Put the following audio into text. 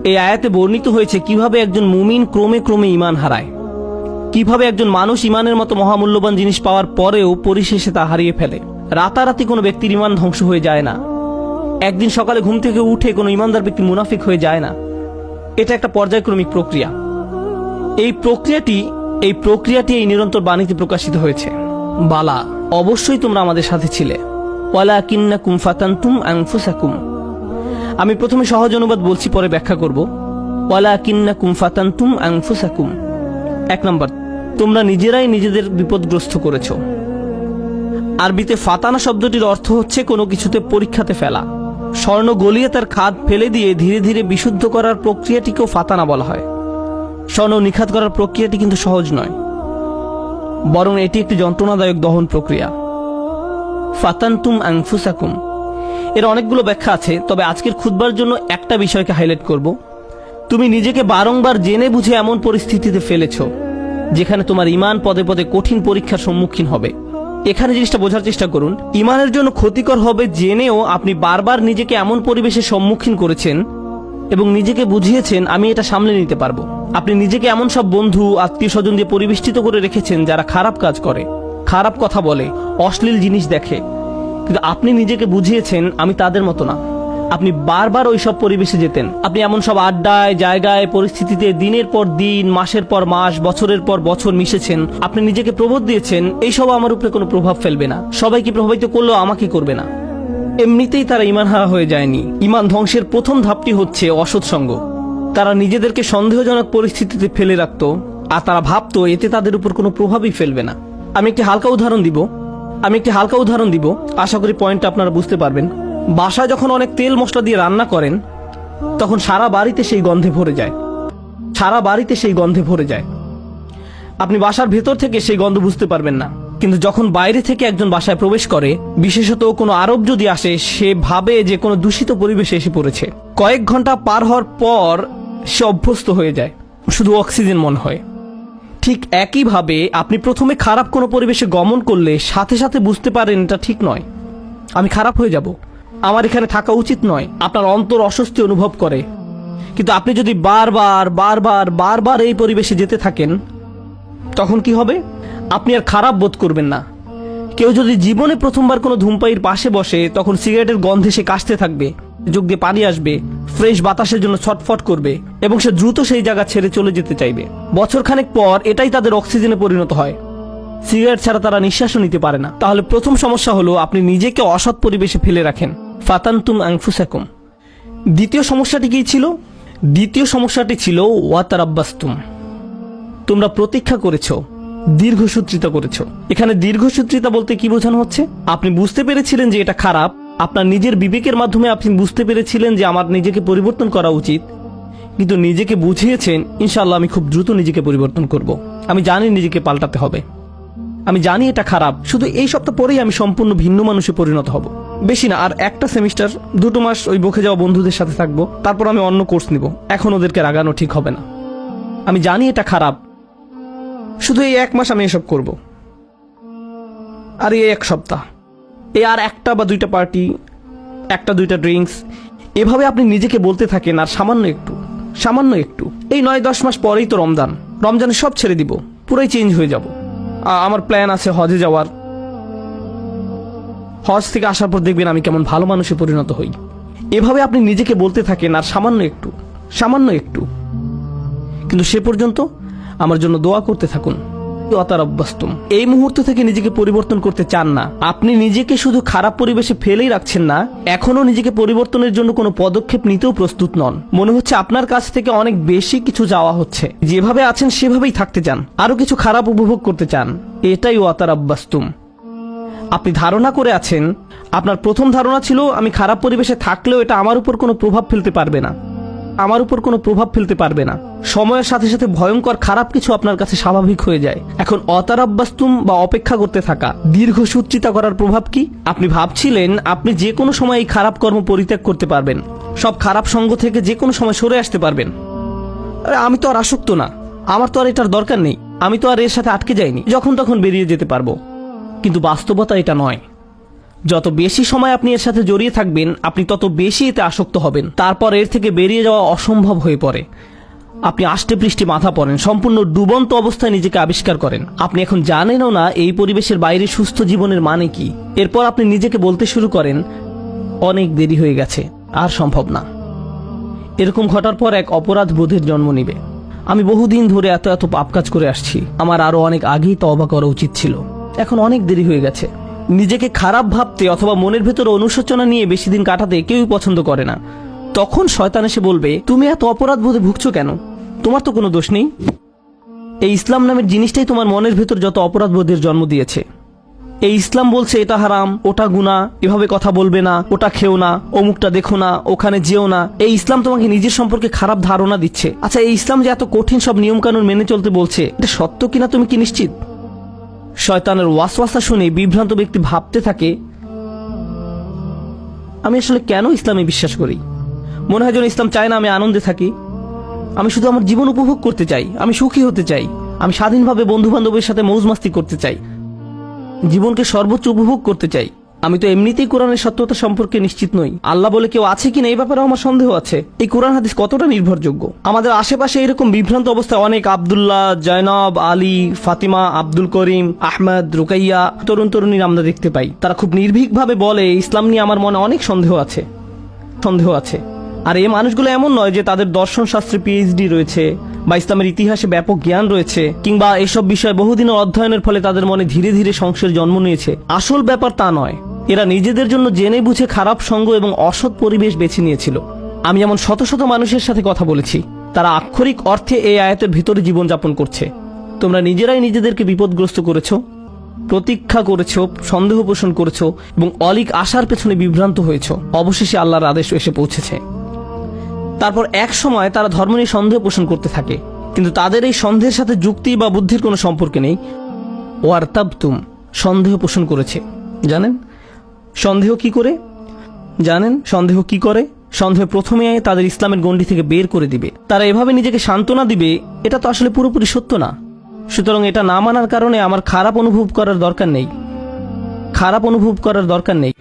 এই আয়াতে বর্ণিত হয়েছে কিভাবে একজন মুমিন ক্রমে ক্রমে ঈমান হারায়, কিভাবে একজন মানুষ ঈমানের মতো মহামূল্যবান জিনিস পাওয়ার পরেও পরিশেষে তা হারিয়ে ফেলে। রাতারাতি কোনো ব্যক্তির ঈমান ধ্বংস হয়ে যায় না, একদিন সকালে ঘুম থেকে উঠে কোনো ঈমানদার ব্যক্তি মুনাফিক হয়ে যায় না। এটা একটা পর্যায়ক্রমিক প্রক্রিয়া। এই প্রক্রিয়াটি এই নিরন্তর বাণীতে প্রকাশিত হয়েছে, বালা অবশ্যই তোমরা আমাদের সাথে ছিলে, ওয়ালাকিন্নাকুম ফাতানতুম আনফুসাকুম। আমি প্রথমে সহজ অনুবাদ বলছি, পরে ব্যাখ্যা করব। ওয়ালাকিন্নাকুম ফাতানতুম আনফুসাকুম। 1 নম্বর, তোমরা নিজেরাই নিজেদের বিপদগ্রস্ত করেছ। আরবিতে ফাতানা শব্দটির অর্থ হচ্ছে কোনো কিছুতে পরীক্ষাতে ফেলা। স্বর্ণ গলিয়ে তার খাদ ফেলে দিয়ে ধীরে ধীরে বিশুদ্ধ করার প্রক্রিয়াটিকেও ফাতানা বলা হয়। স্বর্ণ নিখাত করার প্রক্রিয়াটি কিন্তু সহজ নয়, বরং এটি একটি যন্ত্রণাদায়ক দহন প্রক্রিয়া। ফাতানতুম আনফুসাকুম এর অনেকগুলো ব্যাখ্যা আছে, তবে আজকের খুতবার জন্য একটা বিষয়কে হাইলাইট করব। তুমি নিজেকে বারংবার জেনে বুঝে এমন পরিস্থিতিতে ফেলেছ যেখানে তোমার ঈমান পদে পদে কঠিন পরীক্ষার সম্মুখীন হবে। এখানে জিনিসটা বোঝার চেষ্টা করুন, ঈমানের জন্য ক্ষতিকর হবে জেনেও আপনি বারবার নিজেকে এমন পরিবেশের সম্মুখীন করেছেন এবং নিজেকে বুঝিয়েছেন আমি এটা সামলে নিতে পারবো। আপনি নিজেকে এমন সব বন্ধু আত্মীয় স্বজন দিয়ে পরিবেষ্টিত করে রেখেছেন যারা খারাপ কাজ করে, খারাপ কথা বলে, অশ্লীল জিনিস দেখে, কিন্তু আপনি নিজেকে বুঝিয়েছেন আমি তাদের মতো না। আপনি বারবার ওই সব পরিবেশে যেতেন, আপনি এমন সব আড্ডায়, জায়গায়, পরিস্থিতিতে দিনের পর দিন, মাসের পর মাস, বছরের পর বছর মিশেছেন। আপনি নিজেকে প্রবোধ দিয়েছেন এইসব আমার উপরে কোনো প্রভাব ফেলবে না, সবাইকে প্রভাবিত করলেও আমাকে করবে না। এমনিতেই তারা ঈমান হারা হয়ে যায়নি। ঈমান ধ্বংসের প্রথম ধাপটি হচ্ছে অসৎসঙ্গ। তারা নিজেদেরকে সন্দেহজনক পরিস্থিতিতে ফেলে রাখত, আর তারা ভাবতো এতে তাদের উপর কোনো প্রভাবই ফেলবে না। আমি একটি হালকা উদাহরণ দিব, আশা করি পয়েন্টটা আপনারা বুঝতে পারবেন। বাসায় যখন অনেক তেল মশলা দিয়ে রান্না করেন তখন সারা বাড়িতে সেই গন্ধে ভরে যায়। আপনি বাসার ভেতর থেকে সেই গন্ধ বুঝতে পারবেন না, কিন্তু যখন বাইরে থেকে একজন বাসায় প্রবেশ করে, বিশেষত কোনো আরব যদি আসে, সে ভাবে যে কোনো দূষিত পরিবেশে এসে পড়েছে। কয়েক ঘন্টা পার হওয়ার পর সে অভ্যস্ত হয়ে যায়, শুধু অক্সিজেন মনে হয়। ঠিক একইভাবে আপনি প্রথমে খারাপ কোনো পরিবেশে গমন করলে সাথে সাথে বুঝতে পারেন এটা ঠিক নয়, আমি খারাপ হয়ে যাব, আমার এখানে থাকা উচিত নয়। আপনার অন্তর অস্বস্তি অনুভব করে, কিন্তু আপনি যদি বারবার এই পরিবেশে যেতে থাকেন তখন কি হবে? আপনি আর খারাপ বোধ করবেন না। কেউ যদি জীবনে প্রথমবার কোনো ধূমপায়ীর পাশে বসে, তখন সিগারেটের গন্ধে সে কাশতে থাকবে, চোখ দিয়ে পানি আসবে, ফ্রেশ বাতাসের জন্য ছটফট করবে এবং সে দ্রুত সেই জায়গা ছেড়ে চলে যেতে চাইবে। বছরখানেক পর এটাই তাদের অক্সিজেনে পরিণত হয়। সিগারেট ছাড়া তারা নিঃশ্বাসও নিতে পারে না। তাহলে প্রথম সমস্যা হলো আপনি নিজেকে অসৎ পরিবেশে ফেলে রাখেন। ফাতানতুম আনফুসাকুম। দ্বিতীয় সমস্যাটি কি ছিল? দ্বিতীয় সমস্যাটি ছিল ওয়াতারাব্বাসতুম। তোমরা প্রতীক্ষা করেছো, দীর্ঘসূত্রিতা করেছো। এখানে দীর্ঘসূত্রিতা বলতে কি বোঝানো হচ্ছে? আপনি বুঝতে পেরেছিলেন যে এটা খারাপ, আপনার নিজের বিবেকের মাধ্যমে আপনি বুঝতে পেরেছিলেন যে আমার নিজেকে পরিবর্তন করা উচিত, কিন্তু নিজেকে বুঝিয়েছেন ইনশাআল্লাহ আমি খুব দ্রুত নিজেকে পরিবর্তন করব। আমি জানি নিজেকে পাল্টাতে হবে, আমি জানি এটা খারাপ, শুধু এই সপ্তাহ পরেই আমি সম্পূর্ণ ভিন্ন মানুষে পরিণত হব। বেশি না, আর একটা সেমিস্টার 2 মাস ওই বকে যাওয়া বন্ধুদের সাথে থাকবো, তারপর আমি অন্য কোর্স নিব। এখন ওদেরকে রাগানো ঠিক হবে না। আমি জানি এটা খারাপ, শুধু এই 1 মাস আমি এসব করব। আর এই 1 সপ্তাহ, এই আর 1টা বা 2টা পার্টি, 1টা 2টা ড্রিঙ্কস, এভাবে আপনি নিজেকে বলতে থাকেন। আর সামান্য একটু এই 9-10 মাস পরেই তো রমজানে সব ছেড়ে দিব, পুরাই চেঞ্জ হয়ে যাব। আমার প্ল্যান আছে হজে যাওয়ার। হজ থেকে আসার পর দেখবেন আমি কেমন ভালো মানুষে পরিণত হই। এভাবে আপনি নিজেকে বলতে থাকেন, আর সামান্য একটু, কিন্তু সে পর্যন্ত আমার জন্য দোয়া করতে থাকুন। ওয়াতারাব্বাসতুম। এই মুহূর্ত থেকে নিজেকে পরিবর্তন করতে চান না, আপনি নিজেকে শুধু খারাপ পরিবেশে ফেলেই রাখছেন না, এখনো নিজেকে পরিবর্তনের জন্য কোনো পদক্ষেপ নিতেও প্রস্তুত নন। মনে হচ্ছে আপনার কাছ থেকে অনেক বেশি কিছু চাওয়া হচ্ছে। যেভাবে আছেন সেভাবেই থাকতে চান, আরো কিছু খারাপ উপভোগ করতে চান। এটাই ওয়াতারাব্বাসতুম। আপনি ধারণা করে আছেন, আপনার প্রথম ধারণা ছিল আমি খারাপ পরিবেশে থাকলেও এটা আমার উপর কোনো প্রভাব ফেলতে পারবে না। সময়ের সাথে সাথে ভয়ঙ্কর খারাপ কিছু আপনার কাছে স্বাভাবিক হয়ে যায়। এখন অতারাব্বাস্তুম বা অপেক্ষা করতে থাকা, দীর্ঘসূত্রিতা করার প্রভাব কি? আপনি ভাবছিলেন আপনি যে কোনো সময় এই খারাপ কর্ম পরিত্যাগ করতে পারবেন, সব খারাপ সঙ্গ থেকে যে কোনো সময় সরে আসতে পারবেন। আরে আমি তো আর আসক্ত না, আমার তো আর এটার দরকার নেই, আমি তো আর এর সাথে আটকে যাইনি, যখন তখন বেরিয়ে যেতে পারবো। কিন্তু বাস্তবতা এটা নয়। যত বেশি সময় আপনি এর সাথে জড়িয়ে থাকবেন আপনি তত বেশি এতে আসক্ত হবেন, তারপর এর থেকে বেরিয়ে যাওয়া অসম্ভব হয়ে পড়ে। আপনি আষ্টে পৃষ্ঠে মাথা পড়েন, সম্পূর্ণ ডুবন্ত অবস্থায় নিজেকে আবিষ্কার করেন। আপনি এখন জানেনও না এই পরিবেশের বাইরে সুস্থ জীবনের মানে কি। এরপর আপনি নিজেকে বলতে শুরু করেন, অনেক দেরি হয়ে গেছে, আর সম্ভব না। এরকম ঘটার পর এক অপরাধ বোধের জন্ম নিবে। আমি বহুদিন ধরে এত এত পাপ কাজ করে আসছি, আমার আরো অনেক আগেই তওবা করা উচিত ছিল, এখন অনেক দেরি হয়ে গেছে। নিজেকে খারাপ ভাবতে অথবা মনের ভেতরে অনুশোচনা নিয়ে বেশি দিন কাটাতে কেউই পছন্দ করে না। তখন শয়তান এসে বলবে, তুমি এত অপরাধ বোধে ভুগছো কেন? তোমার তো কোনো দোষ নেই। এই ইসলাম নামের জিনিসটাই তোমার মনের ভেতর যত অপরাধ বোধের জন্ম দিয়েছে। এই ইসলাম বলছে এটা হারাম, ওটা গুনাহ, এভাবে কথা বলবে না, ওটা খেও না, অমুকটা দেখো না, ওখানে যেও না। এই ইসলাম তোমাকে নিজের সম্পর্কে খারাপ ধারণা দিচ্ছে। আচ্ছা, এই ইসলাম যে এত কঠিন সব নিয়ম কানুন মেনে চলতে বলছে, এটা সত্য কিনা তুমি কি নিশ্চিত? শয়তানের ওয়াসওয়াসা শুনে বিভ্রান্ত ব্যক্তি ভাবতে থাকে, আমি আসলে কেন ইসলামে বিশ্বাস করি? মনে হয় যেন ইসলাম চায় না আমি আনন্দে থাকি। আমি শুধু আমার জীবন উপভোগ করতে চাই, আমি সুখী হতে চাই, আমি স্বাধীনভাবে বন্ধু বান্ধবের সাথে মৌজ মাস্তি করতে চাই, জীবনকে সর্বোচ্চ উপভোগ করতে চাই। আমি তো এমনিতেই কোরআনের সত্যতা সম্পর্কে নিশ্চিত নই। আল্লাহ বলে কেউ আছে কিনা এই ব্যাপারে আমার সন্দেহ আছে। এই কোরআন হাদিস কতটা নির্ভরযোগ্য? আমাদের আশেপাশে এরকম বিভ্রান্ত অবস্থায় অনেক আব্দুল্লাহ, জয়নব, আলী, ফাতিমা, আব্দুল করিম, আহমদ, রুকাইয়া তরুণ তরুণীর আমরা দেখতে পাই। তারা খুব নির্ভীকভাবে বলে, ইসলাম নিয়ে আমার মনে অনেক সন্দেহ আছে। আর এই মানুষগুলো এমন নয় যে তাদের দর্শন শাস্ত্রে পিএইচডি রয়েছে বা ইসলামের ইতিহাসে ব্যাপক জ্ঞান রয়েছে, কিংবা এসব বিষয়ে বহুদিনের অধ্যয়নের ফলে তাদের মনে ধীরে ধীরে সংশয়ের জন্ম নিয়েছে। আসল ব্যাপার তা নয়। এরা নিজেদের জন্য জেনে বুঝে খারাপ সঙ্গ এবং অসৎ পরিবেশ বেছে নিয়েছিল। আমি এমন শত শত মানুষের সাথে কথা বলেছি, তারা আক্ষরিক অর্থে এই আয়াতের ভিতরে জীবনযাপন করছে। তোমরা নিজেরাই নিজেদেরকে বিপদগ্রস্ত করেছো, প্রতীক্ষা করেছো, সন্দেহ পোষণ করেছো এবং অলিক আশার পেছনে বিভ্রান্ত হয়েছো। অবশেষে আল্লাহর আদেশ এসে পৌঁছেছে। তারপর এক সময় তারা ধর্ম নিয়ে সন্দেহ পোষণ করতে থাকে, কিন্তু তাদের এই সন্দেহের সাথে যুক্তি বা বুদ্ধির কোনো সম্পর্ক নেই। ওয়ারতাবতুম, সন্দেহ পোষণ করেছে। জানেন সন্দেহ কি করে? সন্দেহ প্রথমে তাদের ইসলামের গণ্ডি থেকে বের করে দিবে। তারা এভাবে নিজেকে সান্ত্বনা দিবে, এটা তো আসলে পুরোপুরি সত্য না। সুতরাং এটা না মানার কারণে আমার খারাপ অনুভব করার দরকার নেই।